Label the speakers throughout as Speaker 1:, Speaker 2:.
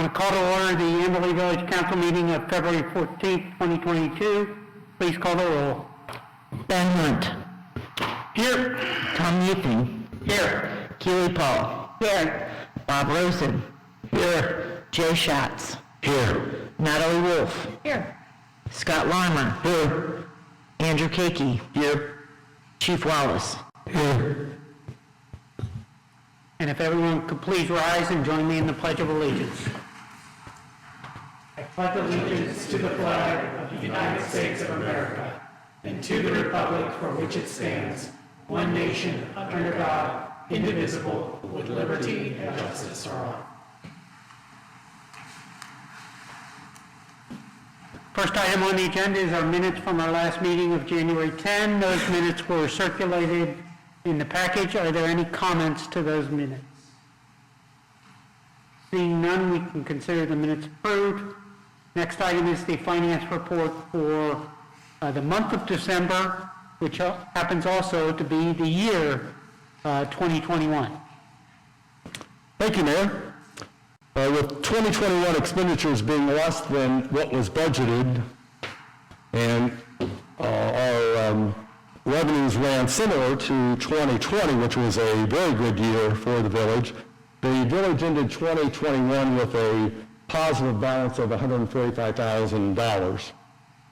Speaker 1: On a call to order the Amberley Village Council meeting of February 14th, 2022. Please call the roll.
Speaker 2: Ben Hunt.
Speaker 1: Here.
Speaker 2: Tom Eaton.
Speaker 1: Here.
Speaker 2: Keely Paul.
Speaker 1: Here.
Speaker 2: Bob Rosen.
Speaker 1: Here.
Speaker 2: Jay Schatz.
Speaker 1: Here.
Speaker 2: Natalie Wolf.
Speaker 1: Here.
Speaker 2: Scott Larmer.
Speaker 1: Here.
Speaker 2: Andrew Kakey.
Speaker 1: Here.
Speaker 2: Chief Wallace.
Speaker 1: Here. And if everyone could please rise and join me in the Pledge of Allegiance. I pledge allegiance to the flag of the United States of America and to the republic for which it stands, one nation, under God, indivisible, with liberty and justice for all. First item on the agenda is our minutes from our last meeting of January 10. Those minutes were circulated in the package. Are there any comments to those minutes? Seeing none, we can consider the minutes approved. Next item is the finance report for the month of December, which happens also to be the year 2021.
Speaker 3: Thank you, Mayor. With 2021 expenditures being less than what was budgeted and our revenues ran similar to 2020, which was a very good year for the village, the village ended 2021 with a positive balance of $145,000. So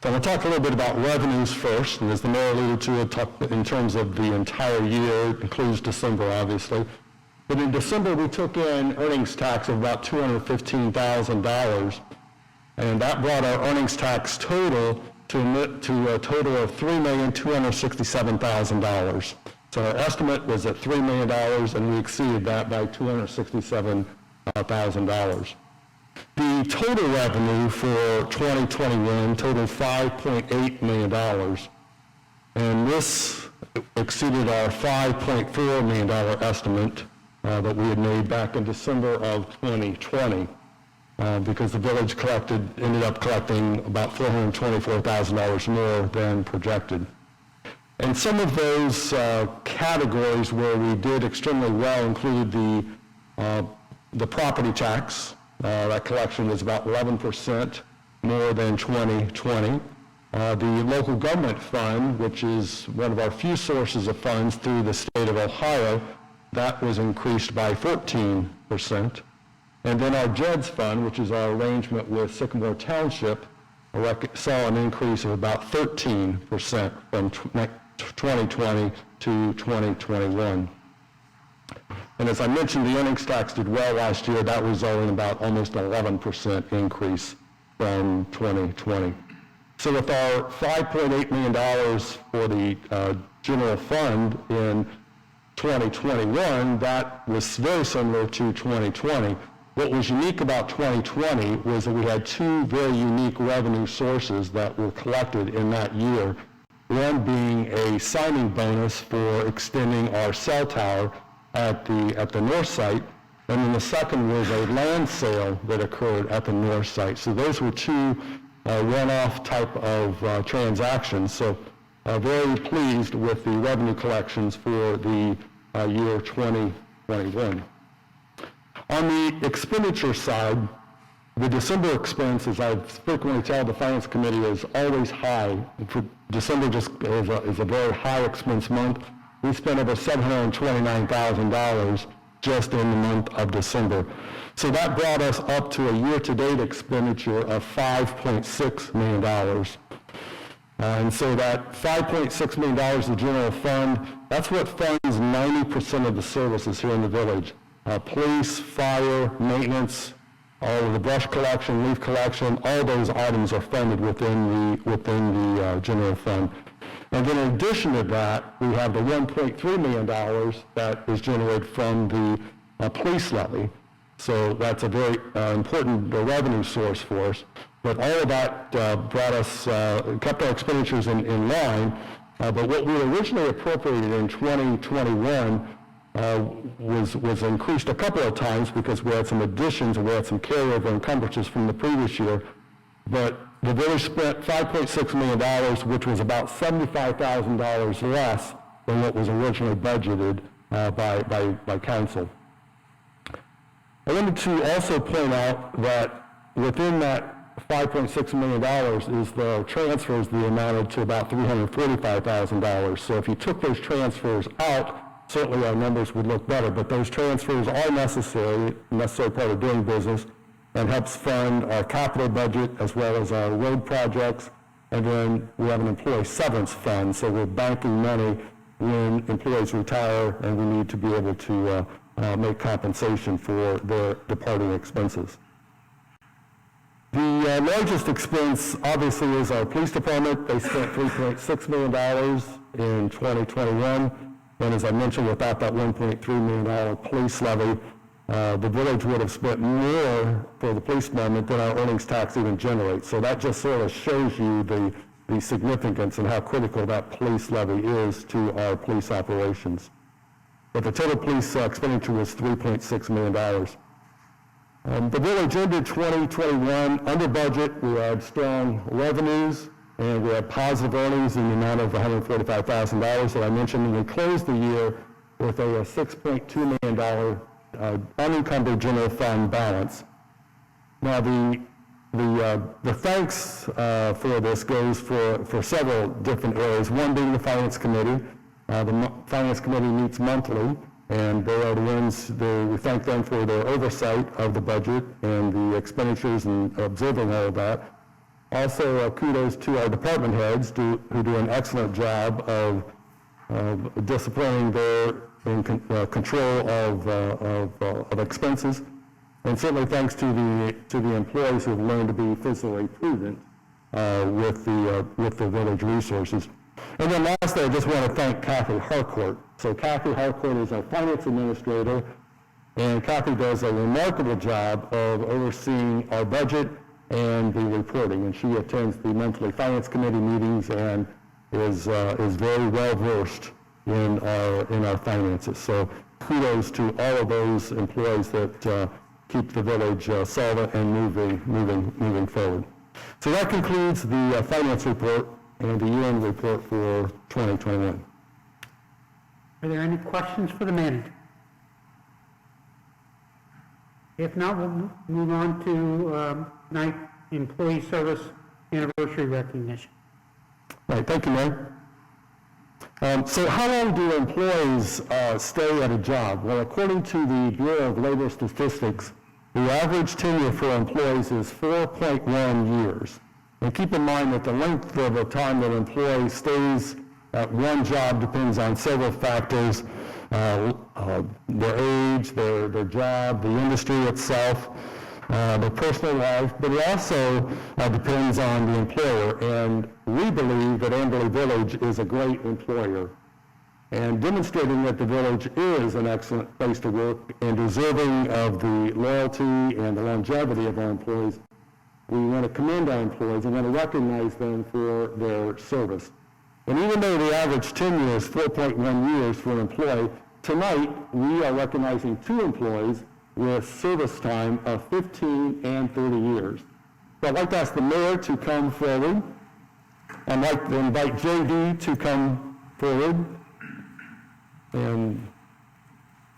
Speaker 3: I'm going to talk a little bit about revenues first, and as the mayor alluded to, talk in terms of the entire year, it includes December, obviously. But in December, we took in earnings tax of about $215,000, and that brought our earnings tax total to a total of $3,267,000. So our estimate was at $3 million, and we exceeded that by $267,000. The total revenue for 2021 totaled $5.8 million, and this exceeded our $5.4 million estimate that we had made back in December of 2020, because the village ended up collecting about $424,000 more than projected. And some of those categories where we did extremely well included the property tax. That collection was about 11% more than 2020. The local government fund, which is one of our few sources of funds through the state of Ohio, that was increased by 14%. And then our JEDS fund, which is our arrangement with Sycamore Township, saw an increase of about 13% from 2020 to 2021. And as I mentioned, the earnings tax did well last year. That resulted in about almost an 11% increase from 2020. So with our $5.8 million for the general fund in 2021, that was very similar to 2020. What was unique about 2020 was that we had two very unique revenue sources that were collected in that year. One being a signing bonus for extending our cell tower at the north site, and then the second was a land sale that occurred at the north site. So those were two one-off type of transactions. So very pleased with the revenue collections for the year 2021. On the expenditure side, the December expense, as I frequently tell the Finance Committee, is always high. For December just is a very high expense month. We spent over $729,000 just in the month of December. So that brought us up to a year-to-date expenditure of $5.6 million. And so that $5.6 million, the general fund, that's what funds 90% of the services here in the village. Police, fire, maintenance, all of the brush collection, leaf collection, all those items are funded within the general fund. And then in addition to that, we have the $1.3 million that is generated from the police levy. So that's a very important revenue source for us. But all of that kept our expenditures in line. But what we originally appropriated in 2021 was increased a couple of times because we had some additions and we had some carryover encumbrances from the previous year. But the village spent $5.6 million, which was about $75,000 less than what was originally budgeted by council. I wanted to also point out that within that $5.6 million is the transfers that amounted to about $345,000. So if you took those transfers out, certainly our numbers would look better, but those transfers are necessary part of doing business, and helps fund our capital budget as well as our road projects. And then we have an employee severance fund, so we're banking money when employees retire and we need to be able to make compensation for their departing expenses. The largest expense, obviously, is our police department. They spent $3.6 million in 2021. And as I mentioned, without that $1.3 million police levy, the village would have spent more for the police department than our earnings tax even generates. So that just sort of shows you the significance and how critical that police levy is to our police operations. But the total police expenditure was $3.6 million. The village ended 2021 under budget. We had strong revenues, and we had positive earnings in the amount of $145,000 that I mentioned. And we closed the year with a $6.2 million unencumbered general fund balance. Now, the thanks for this goes for several different areas, one being the Finance Committee. The Finance Committee meets monthly, and they are the ones, we thank them for their oversight of the budget and the expenditures and observing all of that. Also, kudos to our department heads who do an excellent job of disciplining their control of expenses. And certainly thanks to the employees who have learned to be fiscally prudent with the village resources. And then lastly, I just want to thank Kathy Harcourt. So Kathy Harcourt is our finance administrator, and Kathy does a remarkable job of overseeing our budget and the reporting. And she attends the monthly finance committee meetings and is very well versed in our finances. So kudos to all of those employees that keep the village solvent and moving forward. So that concludes the finance report and the year-end report for 2021.
Speaker 1: Are there any questions for the manager? If not, we'll move on to tonight's employee service anniversary recognition.
Speaker 3: All right, thank you, Mayor. So how long do employees stay at a job? Well, according to the Bureau of Labor Statistics, the average tenure for employees is 4.1 years. And keep in mind that the length of the time that an employee stays at one job depends on several factors, their age, their job, the industry itself, their personal life, but it also depends on the employer. And we believe that Amberley Village is a great employer. And demonstrating that the village is an excellent place to work and deserving of the loyalty and the longevity of our employees, we want to commend our employees and want to recognize them for their service. And even though the average tenure is 4.1 years for an employee, tonight we are recognizing 2 employees with service time of 15 and 30 years. So I'd like to ask the mayor to come forward. I'd like to invite JD to come forward and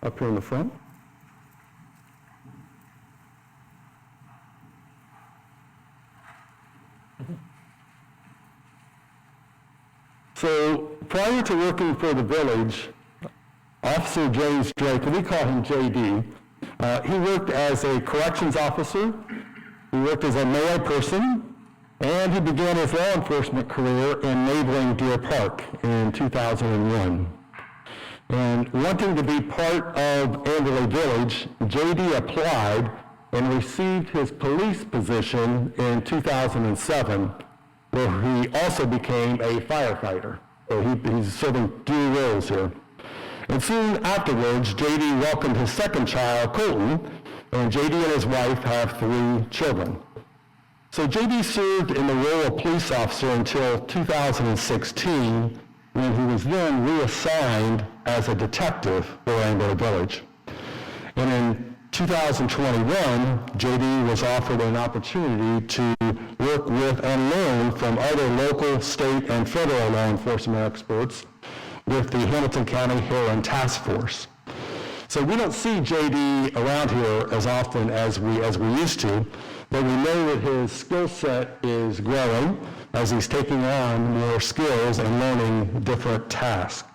Speaker 3: up here in the front. So prior to working for the village, Officer James Drake, we call him JD, he worked as a corrections officer, he worked as a mail person, and he began his law enforcement career in neighboring Deer Park in 2001. And wanting to be part of Amberley Village, JD applied and received his police position in 2007, where he also became a firefighter. So he's serving dual roles here. And soon afterwards, JD welcomed his second child, Colton, and JD and his wife have 3 children. So JD served in the role of police officer until 2016, when he was then reassigned as a detective for Amberley Village. And in 2021, JD was offered an opportunity to work with and learn from other local, state, and federal law enforcement experts with the Hamilton County Heroin Task Force. So we don't see JD around here as often as we used to, but we know that his skill set is growing as he's taking on more skills and learning different tasks.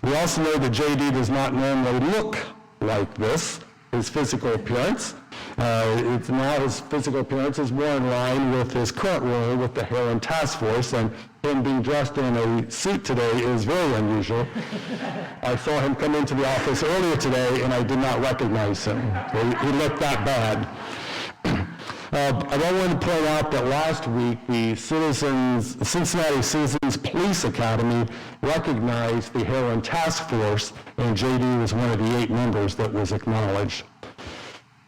Speaker 3: We also know that JD does not normally look like this, his physical appearance. His physical appearance is more in line with his current role with the Heron Task Force, and him being dressed in a suit today is very unusual. I saw him come into the office earlier today, and I did not recognize him. He looked that bad. I want to point out that last week, the Cincinnati Citizens Police Academy recognized the Heron Task Force, and JD was one of the 8 members that was acknowledged.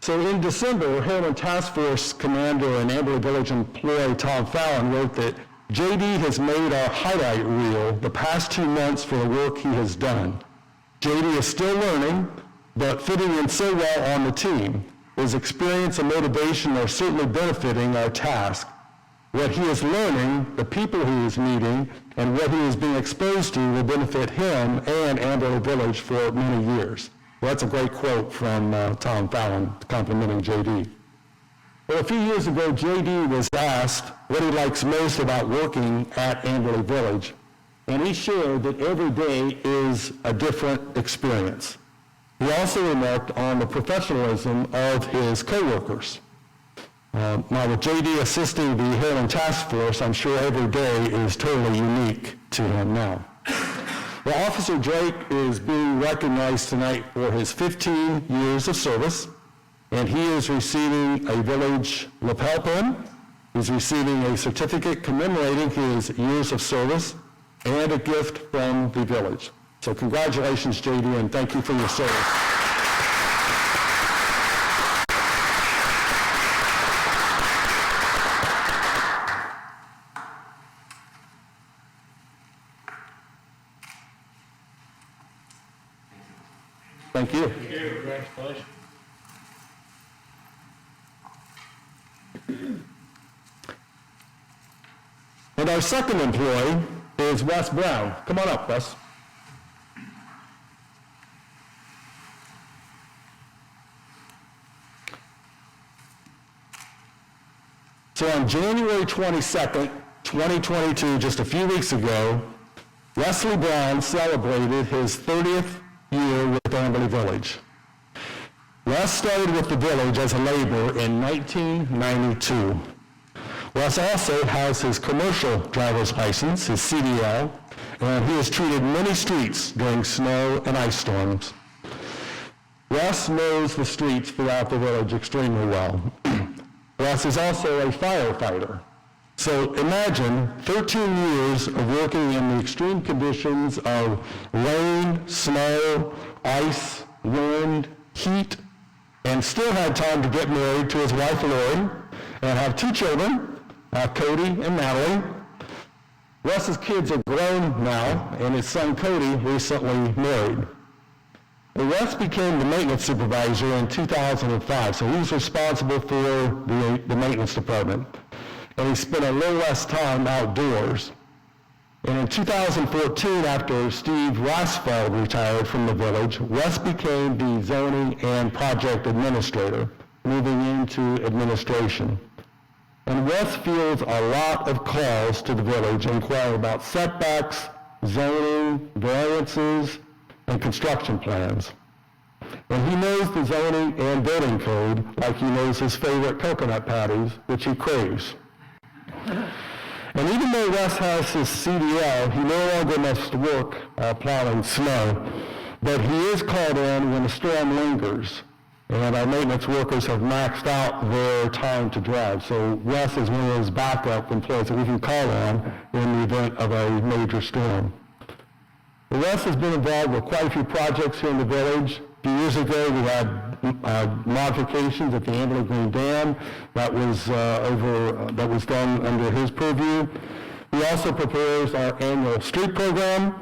Speaker 3: So in December, Heron Task Force Commander and Amberley Village employee Tom Fallon wrote that JD has made our highlight reel the past 2 months for the work he has done. JD is still learning, but fitting in so well on the team. His experience and motivation are certainly benefiting our task. What he is learning, the people he is meeting, and what he is being exposed to will benefit him and Amberley Village for many years. Well, that's a great quote from Tom Fallon complimenting JD. Well, a few years ago, JD was asked what he likes most about working at Amberley Village, and he shared that every day is a different experience. He also remarked on the professionalism of his coworkers. Now, with JD assisting the Heron Task Force, I'm sure every day is totally unique to him now. Well, Officer Drake is being recognized tonight for his 15 years of service, and he is receiving a village lapel pin. He's receiving a certificate commemorating his years of service and a gift from the village. So congratulations, JD, and thank you for your service. Thank you.
Speaker 1: Thank you. Congratulations.
Speaker 3: And our second employee is Russ Brown. Come on up, Russ. So on January 22nd, 2022, just a few weeks ago, Wesley Brown celebrated his 30th year with Amberley Village. Russ started with the village as a laborer in 1992. Russ also has his commercial driver's license, his CDL, and he has treated many streets during snow and ice storms. Russ knows the streets throughout the village extremely well. Russ is also a firefighter. So imagine 13 years of working in the extreme conditions of rain, snow, ice, wind, heat, and still had time to get married to his wife Lori and have 2 children, Cody and Natalie. Russ's kids are grown now, and his son Cody recently married. Russ became the maintenance supervisor in 2005, so he's responsible for the maintenance department. And he spent a little less time outdoors. And in 2014, after Steve Rossfeld retired from the village, Russ became the zoning and project administrator, moving into administration. And Russ fields a lot of calls to the village inquiring about setbacks, zoning, variances, and construction plans. And he knows the zoning and building code like he knows his favorite coconut patties, which he craves. And even though Russ has his CDL, he no longer must work plowing snow, but he is called in when the storm lingers, and our maintenance workers have maxed out their time to drive. So Russ is one of those backup employees that we can call on in the event of a major storm. Russ has been involved with quite a few projects here in the village. A few years ago, we had modifications at the Amberley Green Dam that was done under his purview. He also prepares our annual street program,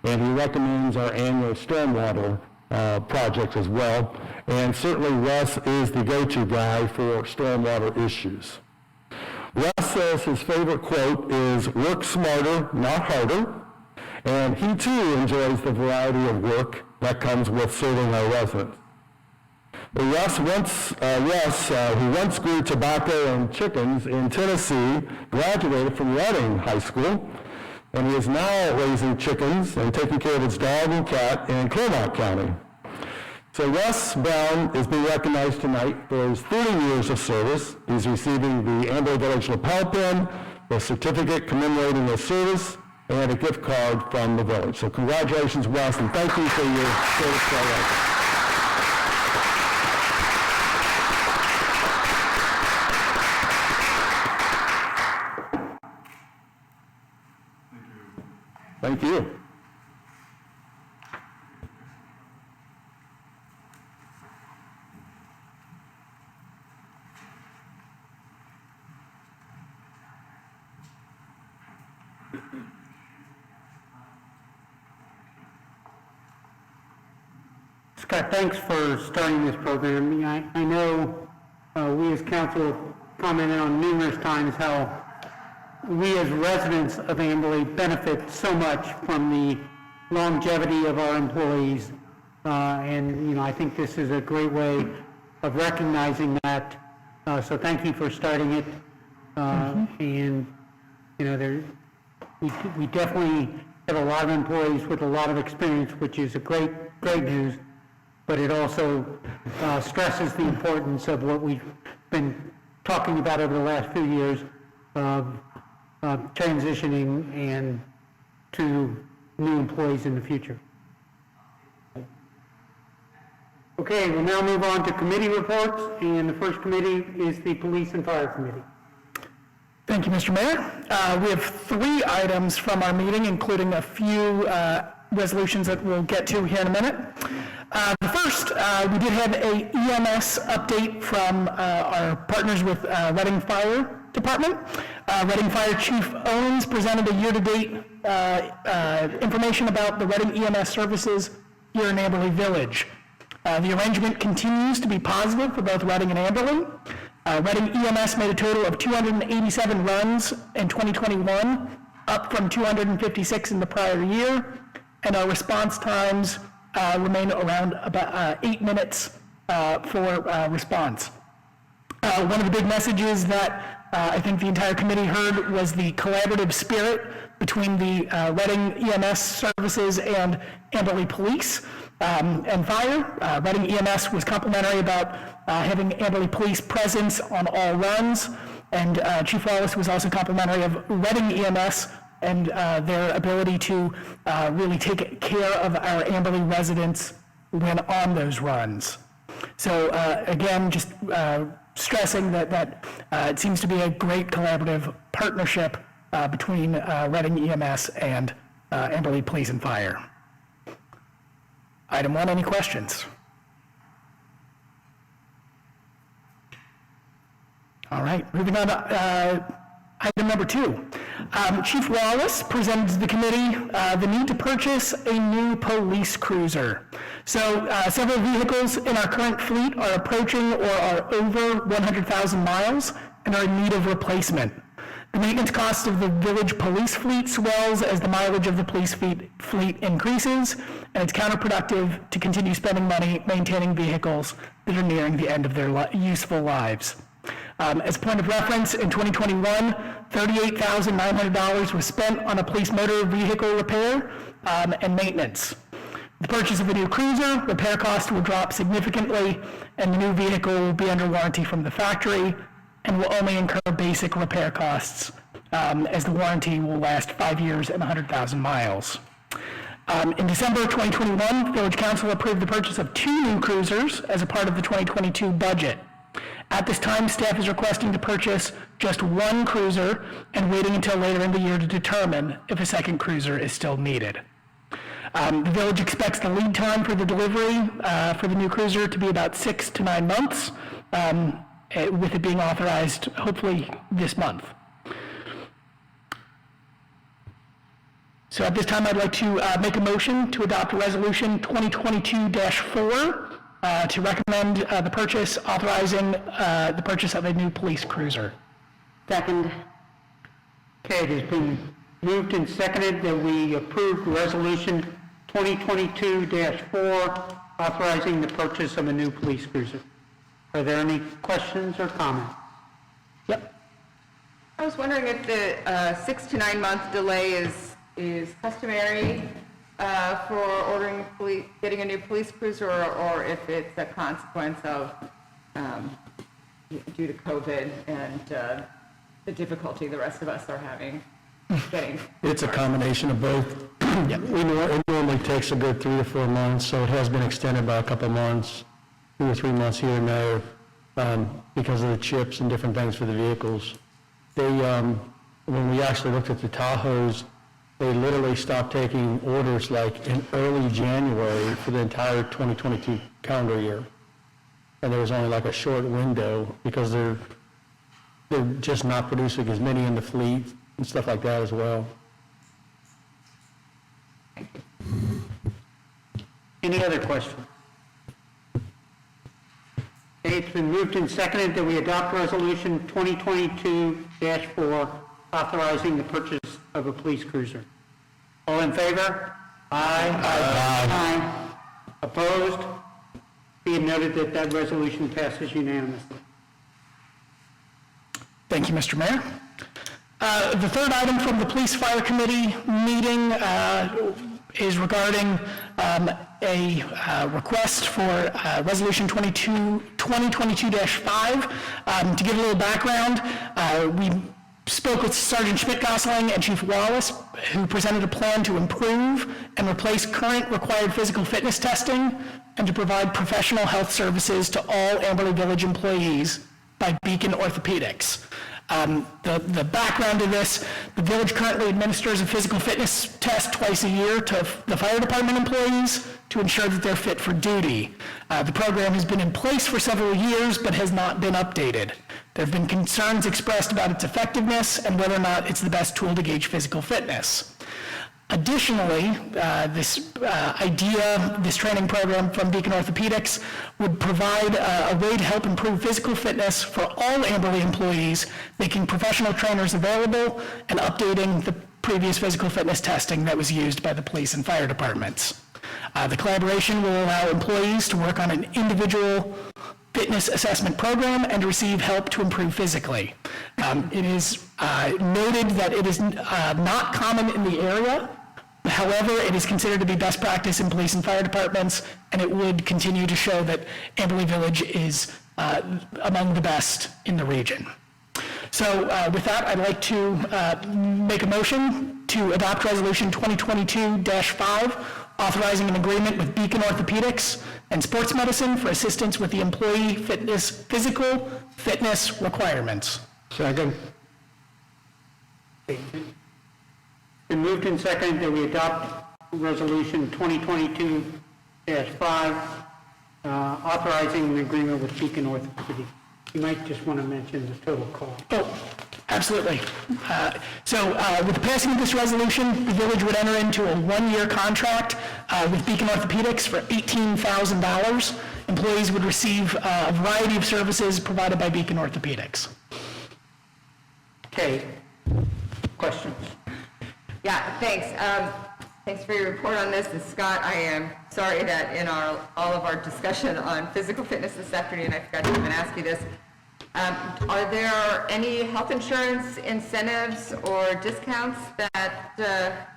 Speaker 3: and he recommends our annual stormwater projects as well. And certainly Russ is the go-to guy for stormwater issues. Russ says his favorite quote is, "Work smarter, not harder." And he too enjoys the variety of work that comes with serving our residents. Russ, who once grew tobacco and chickens in Tennessee, graduated from Reading High School, and he is now raising chickens and taking care of his dog and cat in Clermont County. So Russ Brown is being recognized tonight for his 30 years of service. He's receiving the Amberley Village lapel pin, a certificate commemorating his service, and a gift card from the village. So congratulations, Russ, and thank you for your service to our residents. Thank you.
Speaker 1: Scott, thanks for starting this program. I know we as council have commented on numerous times how we as residents of Amberley benefit so much from the longevity of our employees. And I think this is a great way of recognizing that. So thank you for starting it. And, we definitely have a lot of employees with a lot of experience, which is a great news. But it also stresses the importance of what we've been talking about over the last few years of transitioning and to new employees in the future. Okay, we'll now move on to committee reports, and the first committee is the Police and Fire Committee.
Speaker 4: Thank you, Mr. Mayor. We have 3 items from our meeting, including a few resolutions that we'll get to here in a minute. The first, we did have a EMS update from our partners with Reading Fire Department. Reading Fire Chief Owens presented a year-to-date information about the Reading EMS services here in Amberley Village. The arrangement continues to be positive for both Reading and Amberley. Reading EMS made a total of 287 runs in 2021, up from 256 in the prior year, and our response times remain around about 8 minutes for response. One of the big messages that I think the entire committee heard was the collaborative spirit between the Reading EMS services and Amberley Police and Fire. Reading EMS was complimentary about having Amberley Police presence on all runs, and Chief Wallace was also complimentary of Reading EMS and their ability to really take care of our Amberley residents when on those runs. So again, just stressing that it seems to be a great collaborative partnership between Reading EMS and Amberley Police and Fire. Item 1, any questions? All right, moving on to item number 2. Chief Wallace presented to the committee the need to purchase a new police cruiser. So several vehicles in our current fleet are approaching or are over 100,000 miles and are in need of replacement. The maintenance cost of the village police fleet swells as the mileage of the police fleet increases, and it's counterproductive to continue spending money maintaining vehicles that are nearing the end of their useful lives. As a point of reference, in 2021, $38,900 was spent on a police motor vehicle repair and maintenance. The purchase of a new cruiser, repair costs will drop significantly, and the new vehicle will be under warranty from the factory and will only incur basic repair costs, as the warranty will last 5 years and 100,000 miles. In December 2021, Village Council approved the purchase of 2 new cruisers as a part of the 2022 budget. At this time, staff is requesting to purchase just 1 cruiser and waiting until later in the year to determine if a second cruiser is still needed. The village expects the lead time for the delivery for the new cruiser to be about 6 to 9 months, with it being authorized hopefully this month. So at this time, I'd like to make a motion to adopt Resolution 2022-4 to recommend the purchase, authorizing the purchase of a new police cruiser.
Speaker 2: Second.
Speaker 1: Okay, it has been moved and seconded that we approve Resolution 2022-4, authorizing the purchase of a new police cruiser. Are there any questions or comments? Yep.
Speaker 5: I was wondering if the 6 to 9 month delay is customary for getting a new police cruiser, or if it's a consequence of due to COVID and the difficulty the rest of us are having getting.
Speaker 6: It's a combination of both. It normally takes a good 3 to 4 months, so it has been extended by a couple months, 2 or 3 months here and there, because of the chips and different things for the vehicles. They, when we actually looked at the Tahoes, they literally stopped taking orders like in early January for the entire 2022 calendar year. And there was only like a short window because they're just not producing as many in the fleet and stuff like that as well.
Speaker 1: Any other questions? Okay, it's been moved and seconded that we adopt Resolution 2022-4, authorizing the purchase of a police cruiser. All in favor? Aye. Aye. Opposed? Be it noted that that resolution passes unanimously.
Speaker 4: Thank you, Mr. Mayor. The third item from the Police Fire Committee meeting is regarding a request for Resolution 2022-5. To give a little background, we spoke with Sergeant Schmidt-Gosling and Chief Wallace, who presented a plan to improve and replace current required physical fitness testing and to provide professional health services to all Amberley Village employees by Beacon Orthopedics. The background to this, the village currently administers a physical fitness test twice a year to the fire department employees to ensure that they're fit for duty. The program has been in place for several years but has not been updated. There have been concerns expressed about its effectiveness and whether or not it's the best tool to gauge physical fitness. Additionally, this training program from Beacon Orthopedics would provide a way to help improve physical fitness for all Amberley employees, making professional trainers available and updating the previous physical fitness testing that was used by the police and fire departments. The collaboration will allow employees to work on an individual fitness assessment program and receive help to improve physically. It is noted that it is not common in the area. However, it is considered to be best practice in police and fire departments, and it would continue to show that Amberley Village is among the best in the region. So with that, I'd like to make a motion to adopt Resolution 2022-5, authorizing an agreement with Beacon Orthopedics and Sports Medicine for assistance with the employee physical fitness requirements.
Speaker 6: Second.
Speaker 1: Been moved and seconded that we adopt Resolution 2022-5, authorizing an agreement with Beacon Orthopedics. You might just want to mention the total cost.
Speaker 4: Oh, absolutely. So with the passing of this resolution, the village would enter into a 1-year contract with Beacon Orthopedics for $18,000. Employees would receive a variety of services provided by Beacon Orthopedics.
Speaker 1: Okay. Questions?
Speaker 5: Yeah, thanks. Thanks for your report on this. And Scott, I am sorry that in all of our discussion on physical fitness this afternoon, I forgot to even ask you this. Are there any health insurance incentives or discounts that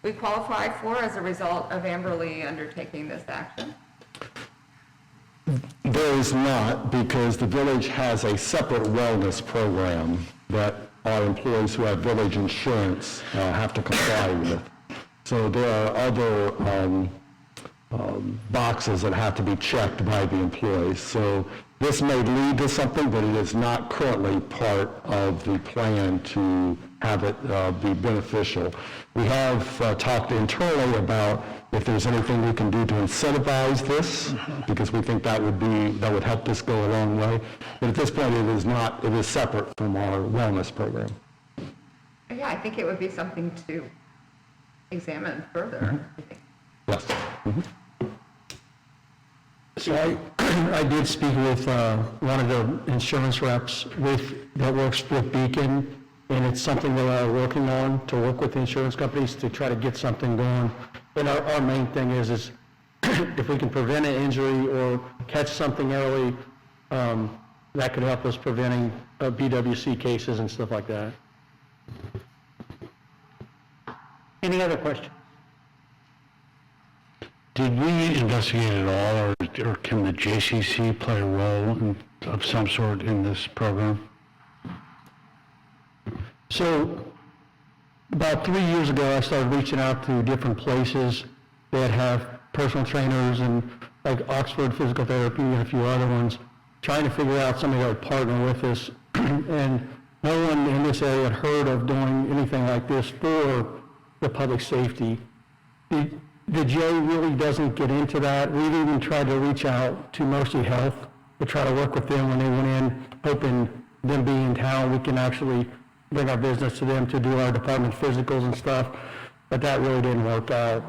Speaker 5: we qualify for as a result of Amberley undertaking this action?
Speaker 3: There is not, because the village has a separate wellness program that our employees who have village insurance have to comply with. So there are other boxes that have to be checked by the employees. So this may lead to something, but it is not currently part of the plan to have it be beneficial. We have talked internally about if there's anything we can do to incentivize this, because we think that would help this go a long way. But at this point, it is not. It is separate from our wellness program.
Speaker 5: Yeah, I think it would be something to examine further. I think.
Speaker 3: Yes.
Speaker 6: So I did speak with one of the insurance reps that works with Beacon, and it's something that we're working on to work with the insurance companies to try to get something going And our main thing is if we can prevent an injury or catch something early, that could help us preventing BWC cases and stuff like that.
Speaker 1: Any other questions?
Speaker 7: Did we investigate at all, or can the JCC play a role of some sort in this program?
Speaker 6: So about 3 years ago, I started reaching out to different places that have personal trainers and like Oxford Physical Therapy and a few other ones, trying to figure out somebody that would partner with us. And no one in this area had heard of doing anything like this for the public safety. The J really doesn't get into that. We've even tried to reach out to Mercy Health to try to work with them when they went in, hoping them being in town, we can actually bring our business to them to do our department physicals and stuff, but that really didn't work out.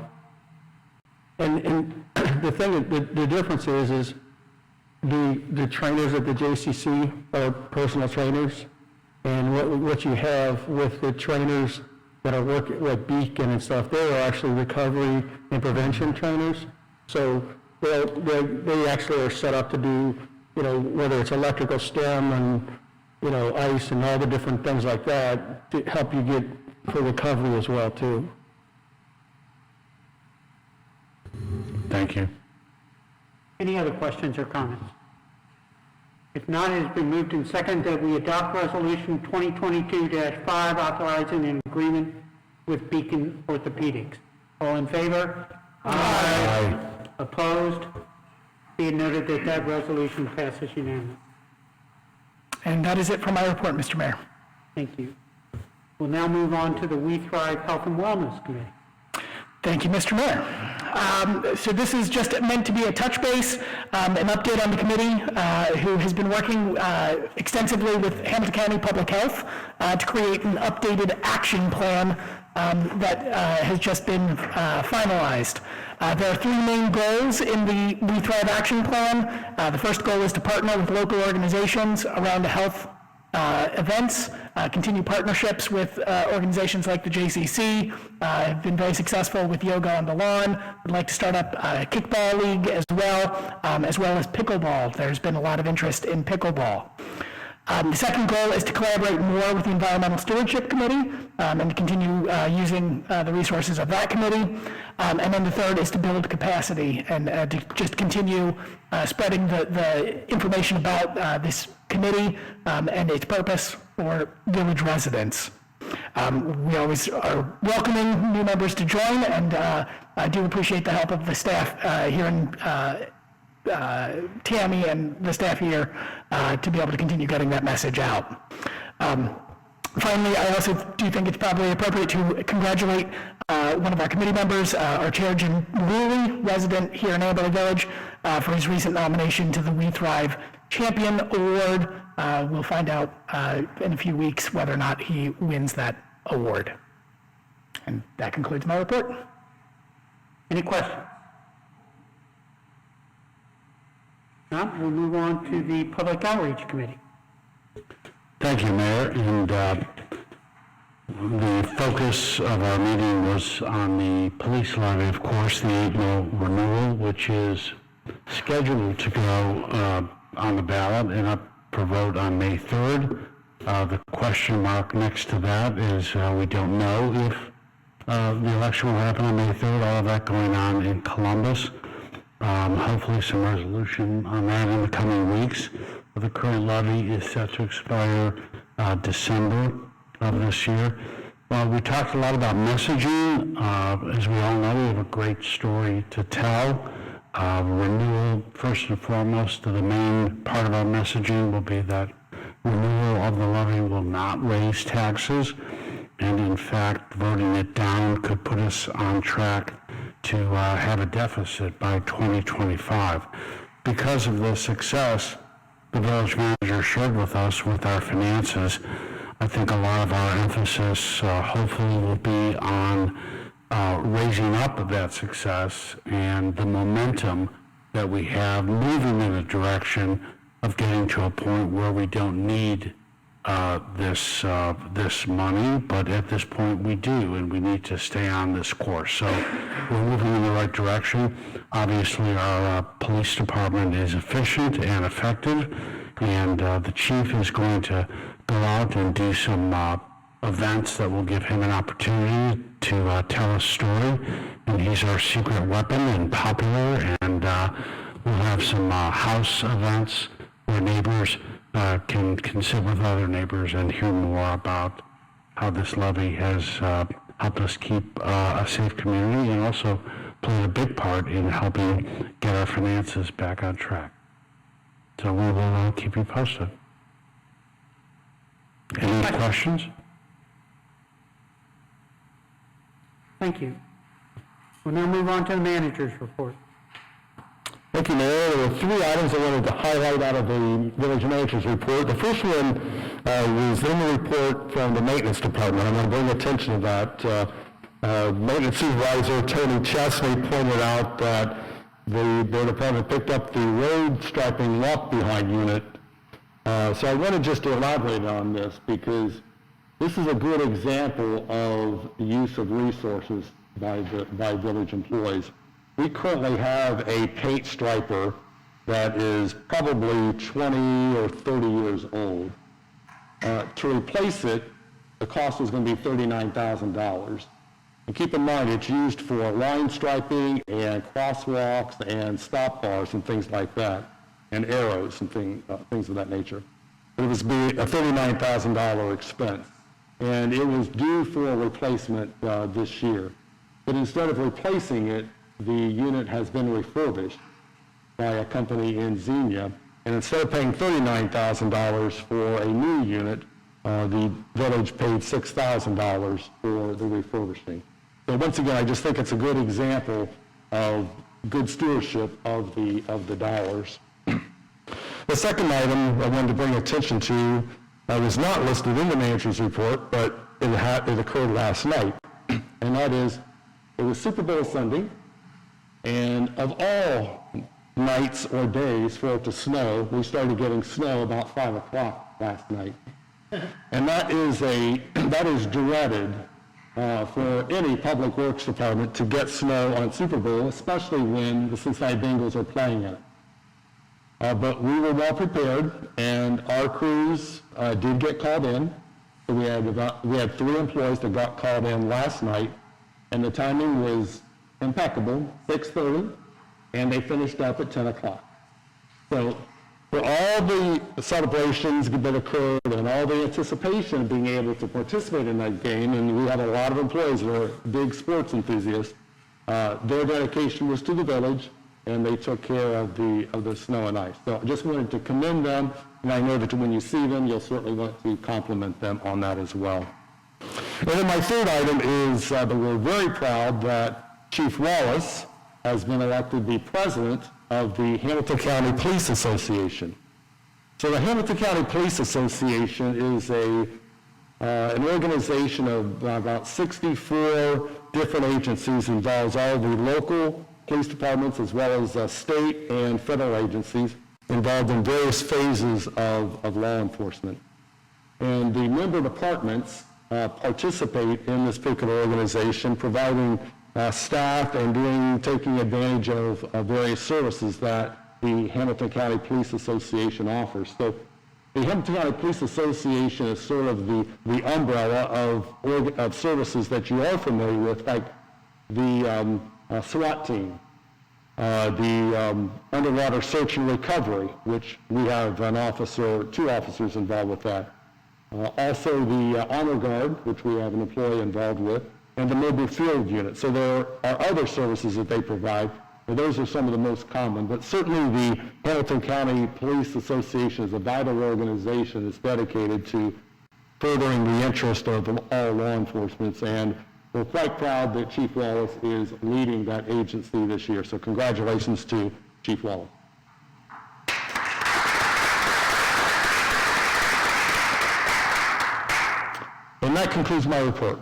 Speaker 6: And the thing, the difference is the trainers at the JCC are personal trainers, and what you have with the trainers that are working like Beacon and stuff, they're actually recovery and prevention trainers. So they actually are set up to do, whether it's electrical stem and, ice and all the different things like that to help you get for recovery as well too.
Speaker 7: Thank you.
Speaker 1: Any other questions or comments? If not, it has been moved and seconded that we adopt Resolution 2022-5 authorizing an agreement with Beacon Orthopedics. All in favor? Aye. Opposed? Be it noted that that resolution passes unanimously.
Speaker 4: And that is it for my report, Mr. Mayor.
Speaker 1: Thank you. We'll now move on to the We Thrive Health and Wellness Committee.
Speaker 4: Thank you, Mr. Mayor. So this is just meant to be a touch base, an update on the committee, who has been working extensively with Hamilton County Public Health to create an updated action plan that has just been finalized. There are 3 main goals in the We Thrive Action Plan. The first goal is to partner with local organizations around the health events, continue partnerships with organizations like the JCC, have been very successful with Yoga on the Lawn. Would like to start up a kickball league as well as pickleball. There's been a lot of interest in pickleball. The second goal is to collaborate more with the Environmental Stewardship Committee and to continue using the resources of that committee. And then the third is to build capacity and to just continue spreading the information about this committee and its purpose for village residents. We always are welcoming new members to join, and I do appreciate the help of the staff here in Tammy and the staff here to be able to continue getting that message out. Finally, I also do think it's probably appropriate to congratulate one of our committee members, our chair, Jim Woolley, resident here in Amberley Village, for his recent nomination to the We Thrive Champion Award. We'll find out in a few weeks whether or not he wins that award. And that concludes my report.
Speaker 1: Any questions? Now, we'll move on to the Public Outreach Committee.
Speaker 7: Thank you, Mayor. And the focus of our meeting was on the police levy, of course, the 8-mil renewal, which is scheduled to go on the ballot and up for vote on May 3rd. The question mark next to that is we don't know if the election will happen on May 3rd, all of that going on in Columbus. Hopefully some resolution on that in the coming weeks. The current levy is set to expire December of this year. We talked a lot about messaging. As we all know, we have a great story to tell. Renewal, first and foremost, the main part of our messaging will be that renewal of the levy will not raise taxes, and in fact, voting it down could put us on track to have a deficit by 2025. Because of the success the village manager shared with us with our finances, I think a lot of our emphasis hopefully will be on raising up that success and the momentum that we have moving in a direction of getting to a point where we don't need this money, but at this point we do, and we need to stay on this course. So we're moving in the right direction. Obviously, our police department is efficient and effective, and the chief is going to go out and do some events that will give him an opportunity to tell a story. And he's our secret weapon and popular, and we'll have some house events where neighbors can sit with other neighbors and hear more about how this levy has helped us keep a safe community and also played a big part in helping get our finances back on track. So we will keep you posted. Any questions?
Speaker 1: Thank you. We'll now move on to the manager's report.
Speaker 3: Thank you, Mayor. There were three items I wanted to highlight out of the village manager's report. The first one was in the report from the maintenance department. I want to bring attention to that. Maintenance supervisor Tony Chesney pointed out that their department picked up the road striping walk behind unit. So I wanted just to elaborate on this because this is a good example of the use of resources by village employees. We currently have a paint striper that is probably 20 or 30 years old. To replace it, the cost is going to be $39,000. And keep in mind, it's used for line striping and crosswalks and stop bars and things like that, and arrows and things of that nature. It was be a $39,000 expense, and it was due for a replacement this year. But instead of replacing it, the unit has been refurbished by a company in Xenia, and instead of paying $39,000 for a new unit, the village paid $6,000 for the refurbishing. So once again, I just think it's a good example of good stewardship of the dollars. The second item I wanted to bring attention to was not listed in the manager's report, but it occurred last night, and that is it was Super Bowl Sunday. And of all nights or days for it to snow, we started getting snow about 5 o'clock last night. And that is dreaded for any public works department to get snow on Super Bowl, especially when the Cincinnati Bengals are playing in it. But we were well prepared, and our crews did get called in. So we had 3 employees that got called in last night, and the timing was impeccable, 6:30, and they finished up at 10 o'clock. So for all the celebrations that occurred and all the anticipation of being able to participate in that game, and we have a lot of employees that are big sports enthusiasts, their dedication was to the village, and they took care of the snow and ice. So I just wanted to commend them, and I know that when you see them, you'll certainly want to compliment them on that as well. And then my third item is that we're very proud that Chief Wallace has been elected the president of the Hamilton County Police Association. So the Hamilton County Police Association is an organization of about 64 different agencies, involves all the local police departments as well as state and federal agencies involved in various phases of law enforcement. And the member departments participate in this particular organization, providing staff and taking advantage of various services that the Hamilton County Police Association offers. So the Hamilton County Police Association is sort of the umbrella of services that you are familiar with, like the SWAT team, the underwater search and recovery, which we have 2 officers involved with that. Also the Honor Guard, which we have an employee involved with, and the mobile field unit. So there are other services that they provide, and those are some of the most common. But certainly the Hamilton County Police Association is a vital organization that's dedicated to furthering the interest of all law enforcement, and we're quite proud that Chief Wallace is leading that agency this year. So congratulations to Chief Wallace. And that concludes my report.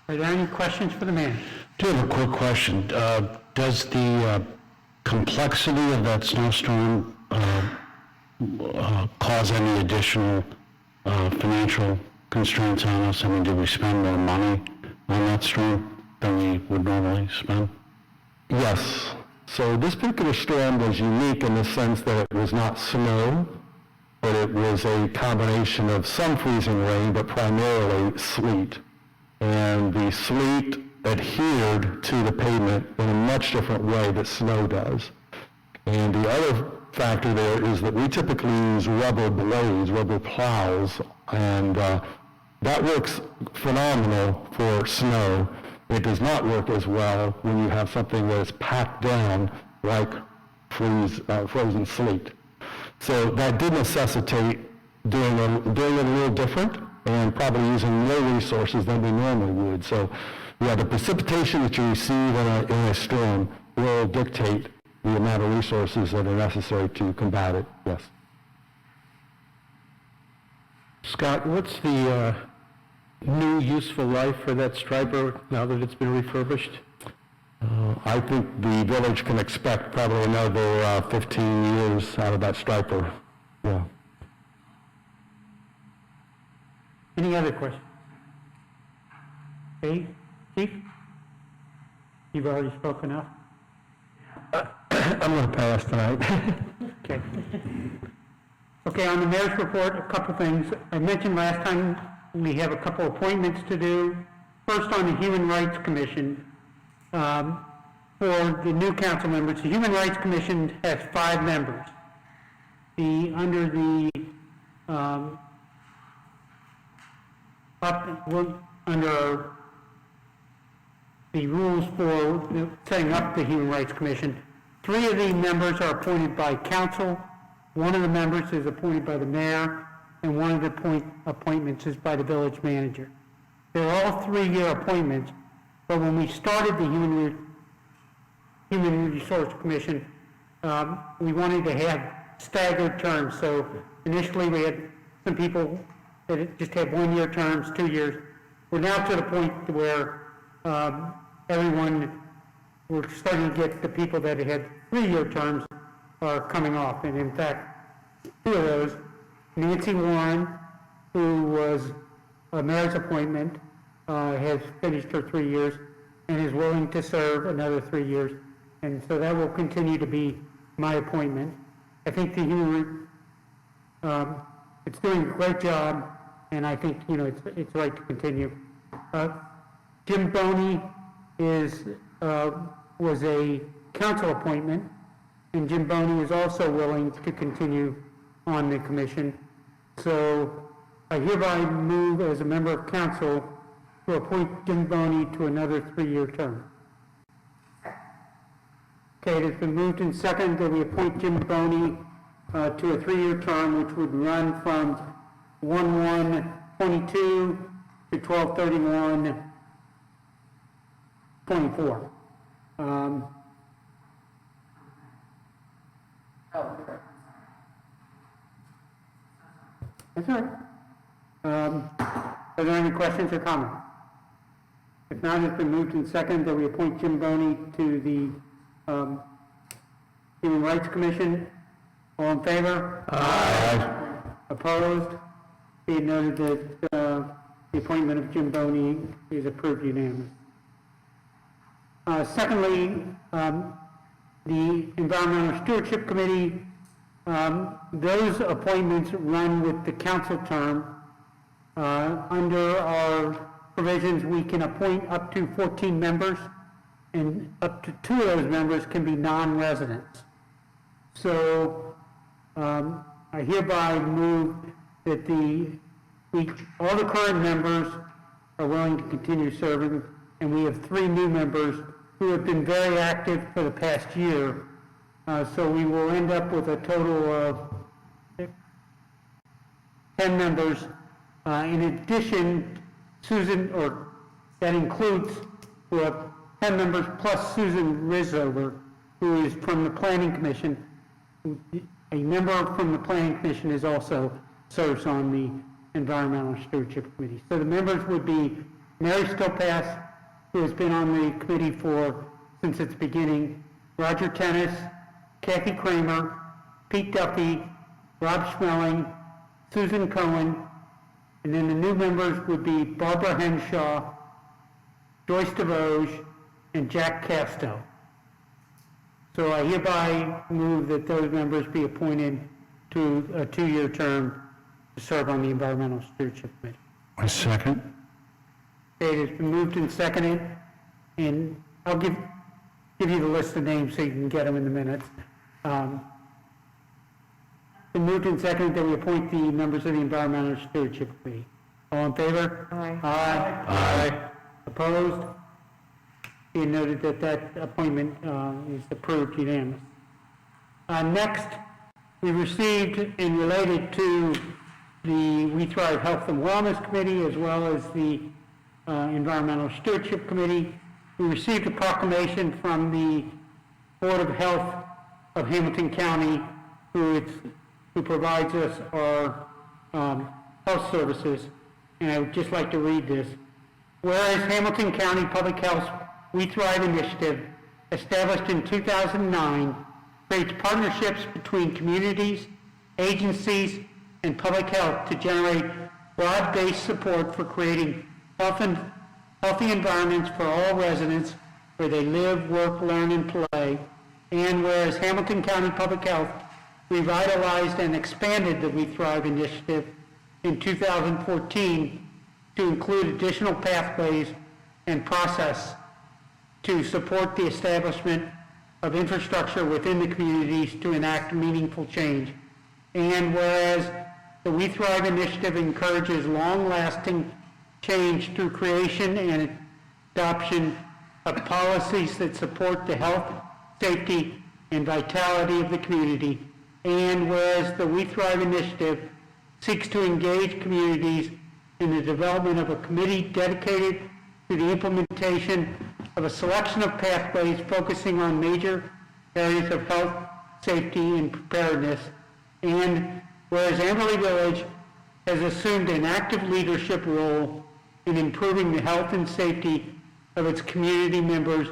Speaker 1: Are there any questions for the manager?
Speaker 7: I do have a quick question. Does the complexity of that snowstorm cause any additional financial constraints on us? I mean, did we spend more money on that storm than we would normally spend?
Speaker 3: Yes. So this particular storm was unique in the sense that it was not snow, but it was a combination of some freezing rain, but primarily sleet. And the sleet adhered to the pavement in a much different way that snow does. And the other factor there is that we typically use rubber blades, rubber plows, and that works phenomenal for snow. It does not work as well when you have something that is packed down like frozen sleet. So that did necessitate doing it a little different and probably using more resources than we normally would. So yeah, the precipitation that you receive in a storm will dictate the amount of resources that are necessary to combat it, yes.
Speaker 6: Scott, what's the new useful life for that striper now that it's been refurbished?
Speaker 3: I think the village can expect probably another 15 years out of that striper, yeah.
Speaker 1: Any other questions? Okay, Chief? You've already spoken up?
Speaker 6: I'm going to pass tonight.
Speaker 1: Okay. Okay, on the mayor's report, a couple things. I mentioned last time we have a couple appointments to do. First, on the Human Rights Commission, for the new council members, the Human Rights Commission has 5 members. Under the rules for setting up the Human Rights Commission, 3 of the members are appointed by council, 1 of the members is appointed by the mayor, and 1 of the appointments is by the village manager. They're all 3-year appointments, but when we started the Human Resource Commission, we wanted to have staggered terms. So initially we had some people that just had 1-year terms, 2 years. We're now to the point where we're starting to get the people that had 3-year terms are coming off. And in fact, 2 of those, Nancy Warren, who was a mayor's appointment, has finished her 3 years and is willing to serve another 3 years. And so that will continue to be my appointment. I think it's doing a great job, and I think, it's right to continue. Jim Boney was a council appointment, and Jim Boney is also willing to continue on the commission. So I hereby move as a member of council to appoint Jim Boney to another 3-year term. Okay, it has been moved and seconded that we appoint Jim Boney to a 3-year term, which would run from 1/1/22 to 12/31/24. That's all right. Are there any questions or comments? If not, it's been moved and seconded that we appoint Jim Boney to the Human Rights Commission. All in favor? Aye. Opposed? Be it noted that the appointment of Jim Boney is approved unanimously. Secondly, the Environmental Stewardship Committee, those appointments run with the council term. Under our provisions, we can appoint up to 14 members, and up to 2 of those members can be non-residents. So I hereby move that all the current members are willing to continue serving, and we have 3 new members who have been very active for the past year. So we will end up with a total of 10 members. In addition, that includes, we have 10 members plus Susan Rizover, who is from the Planning Commission. A member from the Planning Commission serves on the Environmental Stewardship Committee. So the members would be Mary Stopass, who has been on the committee since its beginning, Roger Tennis, Kathy Kramer, Pete Duffy, Rob Schmeling, Susan Cohen, And then the new members would be Barbara Henshaw, Joyce DeVoge, and Jack Castell. So I hereby move that those members be appointed to a 2-year term to serve on the Environmental Stewardship Committee.
Speaker 7: I second.
Speaker 1: Okay, it has been moved and seconded, and I'll give you the list of names so you can get them in the minutes. Been moved and seconded that we appoint the members of the Environmental Stewardship Committee. All in favor?
Speaker 5: Aye.
Speaker 1: Aye. Aye. Opposed? Be noted that that appointment is approved unanimous. Next, we received and related to the We Thrive Health and Wellness Committee as well as the Environmental Stewardship Committee. We received a proclamation from the Board of Health of Hamilton County, who provides us our health services, and I would just like to read this. Whereas Hamilton County Public Health We Thrive initiative, established in 2009, creates partnerships between communities, agencies, and public health to generate broad-based support for creating healthy environments for all residents where they live, work, learn, and play. And whereas Hamilton County Public Health revitalized and expanded the We Thrive initiative in 2014 to include additional pathways and process to support the establishment of infrastructure within the communities to enact meaningful change. And whereas the We Thrive initiative encourages long-lasting change through creation and adoption of policies that support the health, safety, and vitality of the community. And whereas the We Thrive initiative seeks to engage communities in the development of a committee dedicated to the implementation of a selection of pathways focusing on major areas of health, safety, and preparedness. And whereas Amberley Village has assumed an active leadership role in improving the health and safety of its community members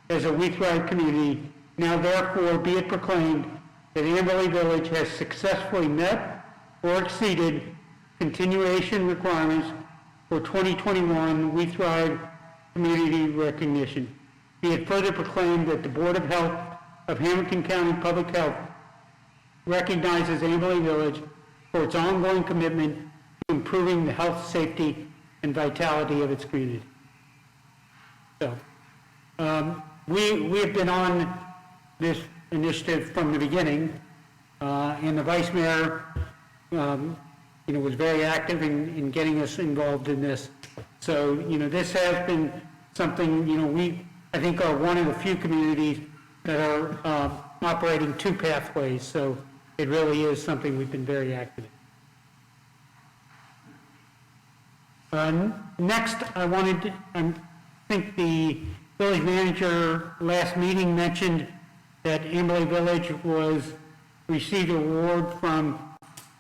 Speaker 1: as a We Thrive community, now therefore be it proclaimed that Amberley Village has successfully met or exceeded continuation requirements for 2021 We Thrive community recognition. Be it further proclaimed that the Board of Health of Hamilton County Public Health recognizes Amberley Village for its ongoing commitment to improving the health, safety, and vitality of its community. So, we have been on this initiative from the beginning, and the Vice Mayor, was very active in getting us involved in this. So, this has been something, we, I think, are one of the few communities that are operating 2 pathways. So it really is something we've been very active in. Next, I think the village manager last meeting mentioned that Amberley Village received an award from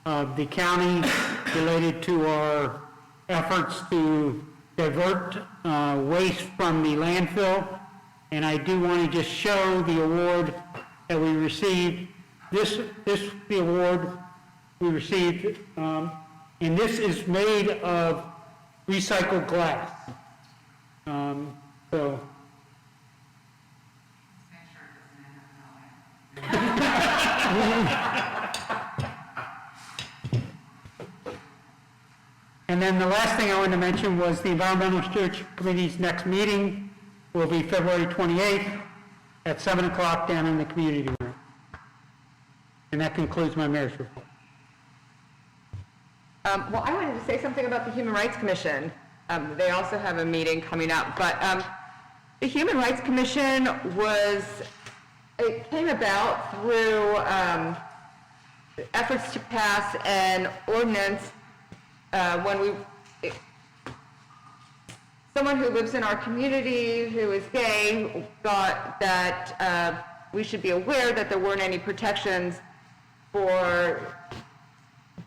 Speaker 1: the county related to our efforts to divert waste from the landfill. And I do want to just show the award that we received. The award we received, and this is made of recycled glass. So. And then the last thing I wanted to mention was the Environmental Stewardship Committee's next meeting will be February 28th at 7 o'clock down in the community room. And that concludes my mayor's report.
Speaker 5: Well, I wanted to say something about the Human Rights Commission. They also have a meeting coming up, but the Human Rights Commission it came about through efforts to pass an ordinance someone who lives in our community who is gay thought that we should be aware that there weren't any protections for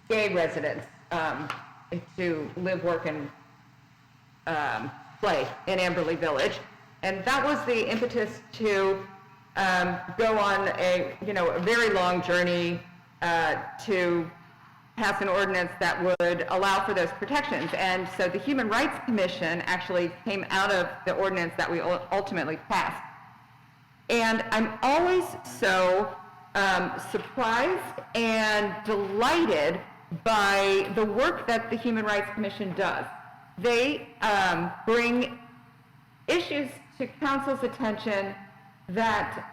Speaker 5: gay residents to live, work, and play in Amberley Village. And that was the impetus to go on a very long journey to pass an ordinance that would allow for those protections. And so the Human Rights Commission actually came out of the ordinance that we ultimately passed. And I'm always so surprised and delighted by the work that the Human Rights Commission does. They bring issues to council's attention that,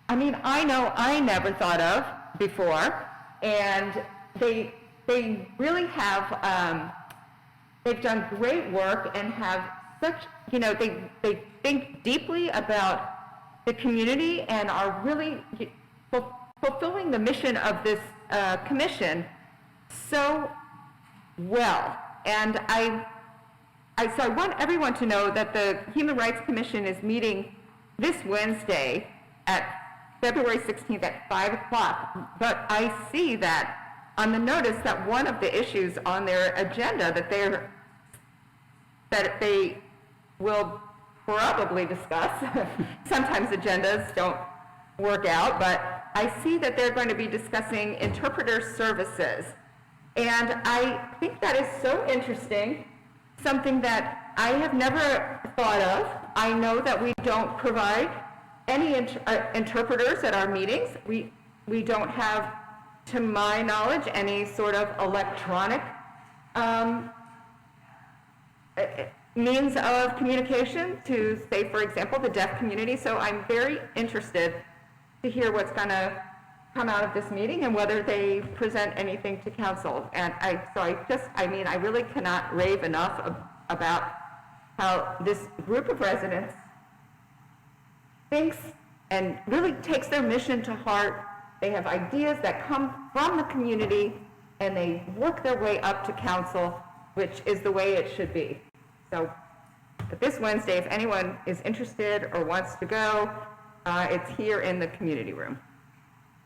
Speaker 5: I mean, I know I never thought of before, and they really have, they've done great work and have such, you know, they think deeply about the community and are really fulfilling the mission of this commission so well. And so I want everyone to know that the Human Rights Commission is meeting this Wednesday at February 16th at 5 o'clock. But I see that on the notice that one of the issues on their agenda that they will probably discuss, sometimes agendas don't work out, but I see that they're going to be discussing interpreter services. And I think that is so interesting, something that I have never thought of. I know that we don't provide any interpreters at our meetings. We don't have, to my knowledge, any sort of electronic means of communication to, say, for example, the deaf community. So I'm very interested to hear what's going to come out of this meeting and whether they present anything to council. And I really cannot rave enough about how this group of residents thinks and really takes their mission to heart. They have ideas that come from the community and they work their way up to council, which is the way it should be. So this Wednesday, if anyone is interested or wants to go, it's here in the community room.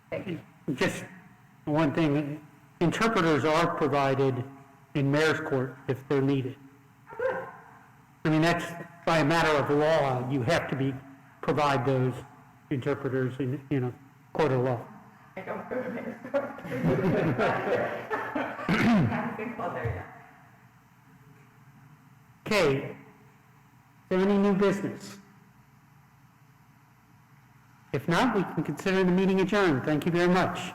Speaker 5: Thank you.
Speaker 1: Just one thing, interpreters are provided in mayor's court if they're needed. I mean, that's by a matter of law, you have to provide those interpreters in a court of law.
Speaker 5: I don't go to mayor's court. I haven't been called there yet.
Speaker 1: Okay, is there any new business? If not, we can consider the meeting adjourned. Thank you very much.